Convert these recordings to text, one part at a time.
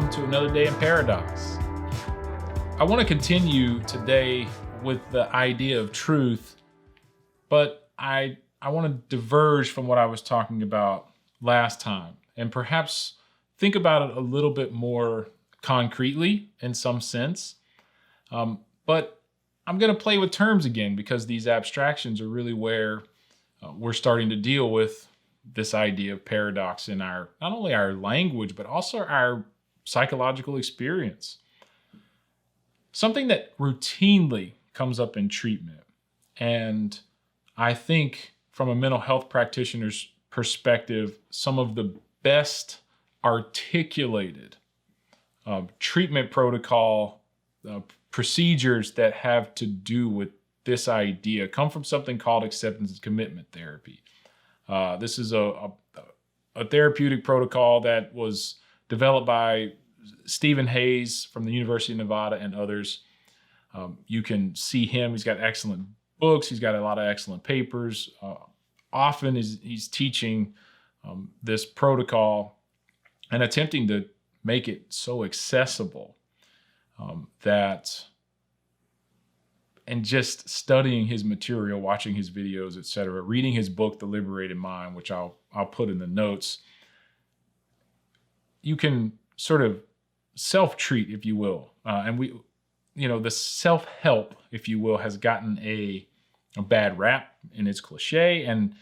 welcome to another day in Paradox. I want to continue today with the idea of truth, but I want to diverge from what I was talking about last time and perhaps think about it a little bit more concretely in some sense. But I'm going to play with terms again because these abstractions are really where we're starting to deal with this idea of paradox in our, not only our language, but also our psychological experience. Something that routinely comes up in treatment, and I think from a mental health practitioner's perspective, some of the best articulated treatment protocol procedures that have to do with this idea come from something called acceptance and commitment therapy. This is a therapeutic protocol that was developed by Stephen Hayes from the University of Nevada and others. You can see him. He's got excellent books. He's got a lot of excellent papers. Often he's teaching this protocol and attempting to make it so accessible and just studying his material, watching his videos, etc., reading his book, The Liberated Mind, which I'll put in the notes, you can sort of self-treat, if you will. And the self-help, if you will, has gotten a bad rap in its cliche. And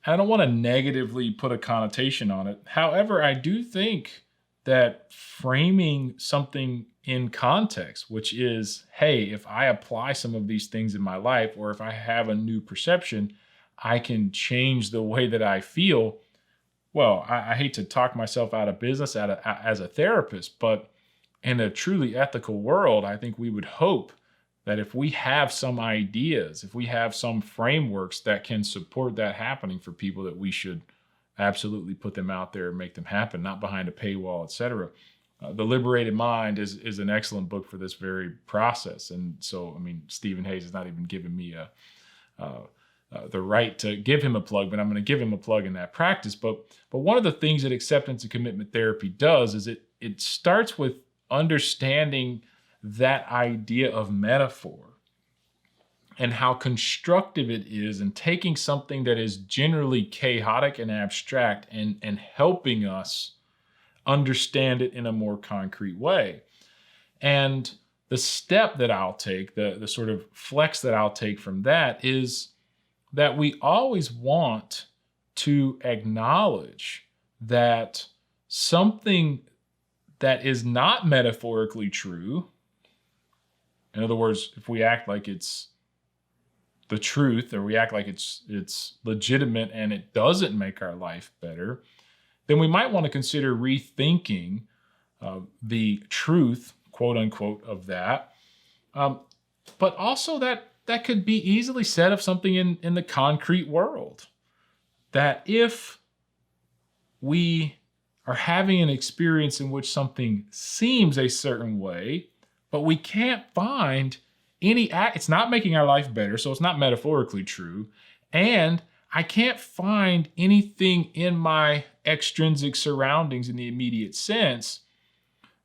I don't want to negatively put a connotation on it. However, I do think that framing something in context, which is, hey, if I apply some of these things in my life, or if I have a new perception, I can change the way that I feel. Well, I hate to talk myself out of business as a therapist, but in a truly ethical world, I think we would hope that if we have some ideas, if we have some frameworks that can support that happening for people, that we should absolutely put them out there and make them happen, not behind a paywall, etc. The Liberated Mind is an excellent book for this very process. And so, Stephen Hayes has not even given me the right to give him a plug, but I'm going to give him a plug in that practice. But one of the things that acceptance and commitment therapy does is it starts with understanding that idea of metaphor and how constructive it is in taking something that is generally chaotic and abstract and helping us understand it in a more concrete way. And the step that I'll take, the sort of flex that I'll take from that is that we always want to acknowledge that something that is not metaphorically true, in other words, if we act like it's the truth, or we act like it's legitimate and it doesn't make our life better, then we might want to consider rethinking the truth, quote unquote, of that. But also that could be easily said of something in the concrete world. That if we are having an experience in which something seems a certain way, but we can't find it's not making our life better, so it's not metaphorically true, and I can't find anything in my extrinsic surroundings in the immediate sense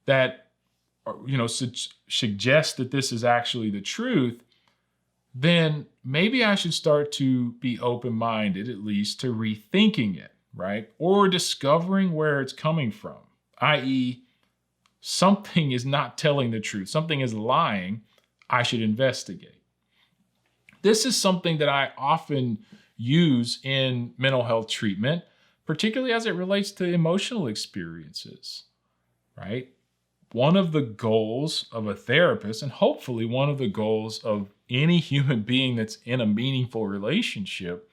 that suggests that this is actually the truth, then maybe I should start to be open-minded, at least, to rethinking it, right? Or discovering where it's coming from, i.e., something is not telling the truth, something is lying, I should investigate. This is something that I often use in mental health treatment, particularly as it relates to emotional experiences, right? One of the goals of a therapist, and hopefully one of the goals of any human being that's in a meaningful relationship,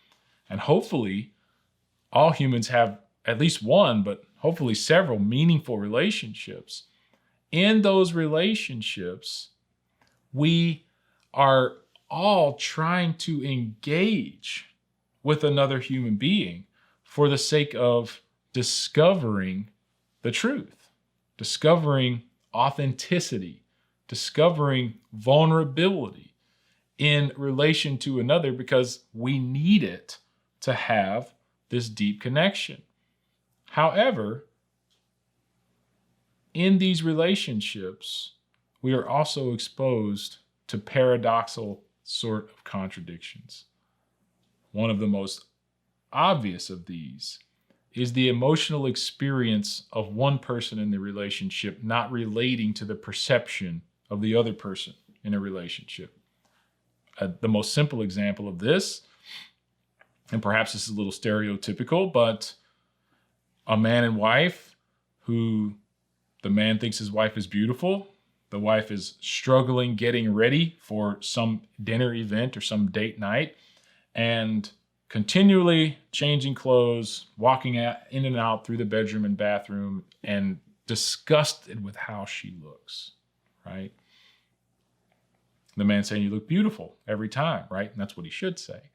and hopefully all humans have at least one, but hopefully several meaningful relationships. In those relationships, we are all trying to engage with another human being for the sake of discovering the truth, discovering authenticity, discovering vulnerability in relation to another, because we need it to have this deep connection. However, in these relationships, we are also exposed to paradoxical sort of contradictions. One of the most obvious of these is the emotional experience of one person in the relationship not relating to the perception of the other person in a relationship. The most simple example of this, and perhaps this is a little stereotypical, but a man and wife who the man thinks his wife is beautiful, the wife is struggling getting ready for some dinner event or some date night, and continually changing clothes, walking in and out through the bedroom and bathroom, and disgusted with how she looks, right? The man saying, "You look beautiful," every time, right? And that's what he should say.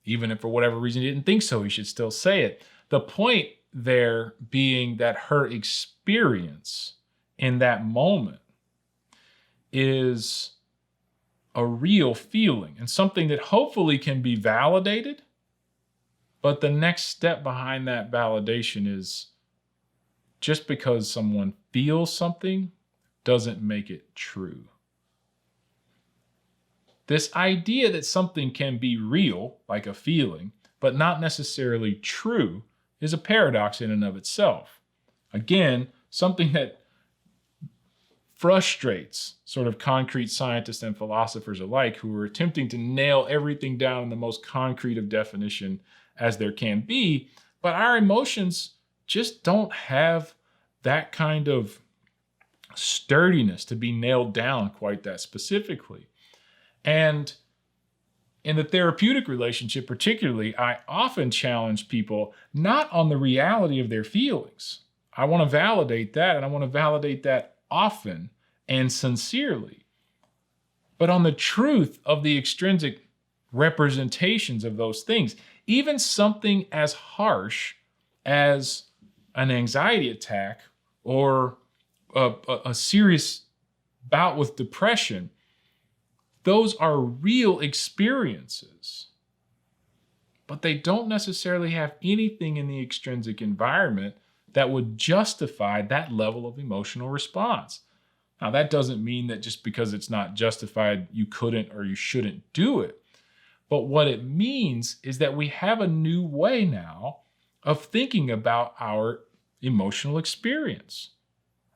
Even if for whatever reason he didn't think so, he should still say it. The point there being that her experience in that moment is a real feeling and something that hopefully can be validated. But the next step behind that validation is just because someone feels something doesn't make it true. This idea that something can be real, like a feeling, but not necessarily true, is a paradox in and of itself. Again, something that frustrates sort of concrete scientists and philosophers alike who are attempting to nail everything down in the most concrete of definition as there can be. But our emotions just don't have that kind of sturdiness to be nailed down quite that specifically. And in the therapeutic relationship particularly, I often challenge people not on the reality of their feelings. I want to validate that, and I want to validate that often and sincerely, but on the truth of the extrinsic representations of those things. Even something as harsh as an anxiety attack or a serious bout with depression, those are real experiences, but they don't necessarily have anything in the extrinsic environment that would justify that level of emotional response. Now, that doesn't mean that just because it's not justified, you couldn't or you shouldn't do it. But what it means is that we have a new way now of thinking about our emotional experience.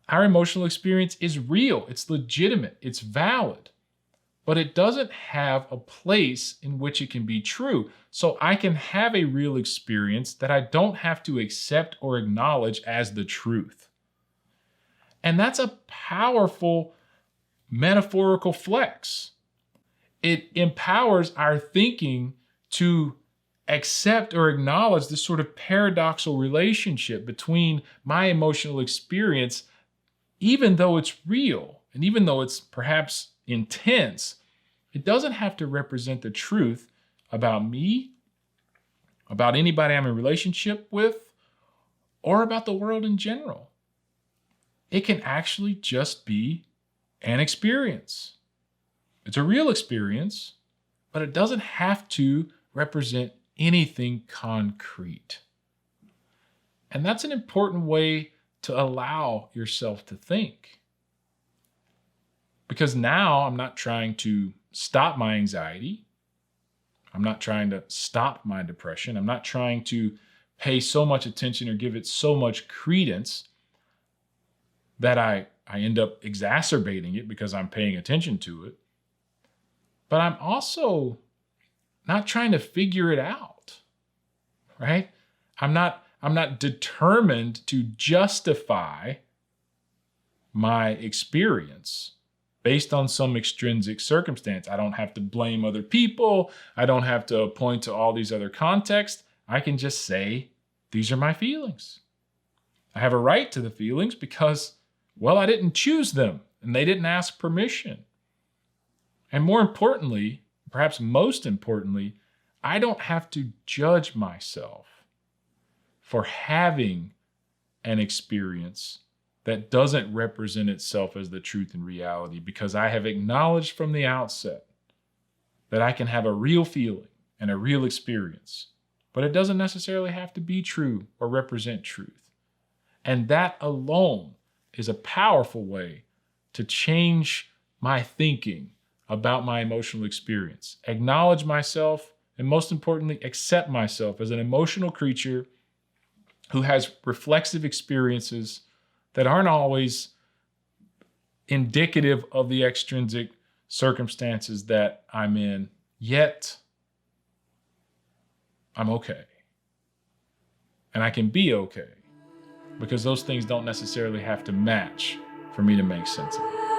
Our emotional experience is real, it's legitimate, it's valid, but it doesn't have a place in which it can be true. So I can have a real experience that I don't have to accept or acknowledge as the truth. And that's a powerful metaphorical flex. It empowers our thinking to accept or acknowledge this sort of paradoxical relationship between my emotional experience, even though it's real and even though it's perhaps intense, it doesn't have to represent the truth about me, about anybody I'm in a relationship with, or about the world in general. It can actually just be an experience. It's a real experience, but it doesn't have to represent anything concrete. And that's an important way to allow yourself to think. Because now I'm not trying to stop my anxiety. I'm not trying to stop my depression. I'm not trying to pay so much attention or give it so much credence that I end up exacerbating it because I'm paying attention to it. But I'm also not trying to figure it out, right? I'm not determined to justify my experience based on some extrinsic circumstance. I don't have to blame other people. I don't have to point to all these other contexts. I can just say, these are my feelings. I have a right to the feelings because, well, I didn't choose them and they didn't ask permission. And more importantly, perhaps most importantly, I don't have to judge myself for having an experience that doesn't represent itself as the truth and reality, because I have acknowledged from the outset that I can have a real feeling and a real experience, but it doesn't necessarily have to be true or represent truth. And that alone is a powerful way to change my thinking about my emotional experience, acknowledge myself, and most importantly, accept myself as an emotional creature who has reflexive experiences that aren't always indicative of the extrinsic circumstances that I'm in, yet I'm okay. And I can be okay because those things don't necessarily have to match for me to make sense of it.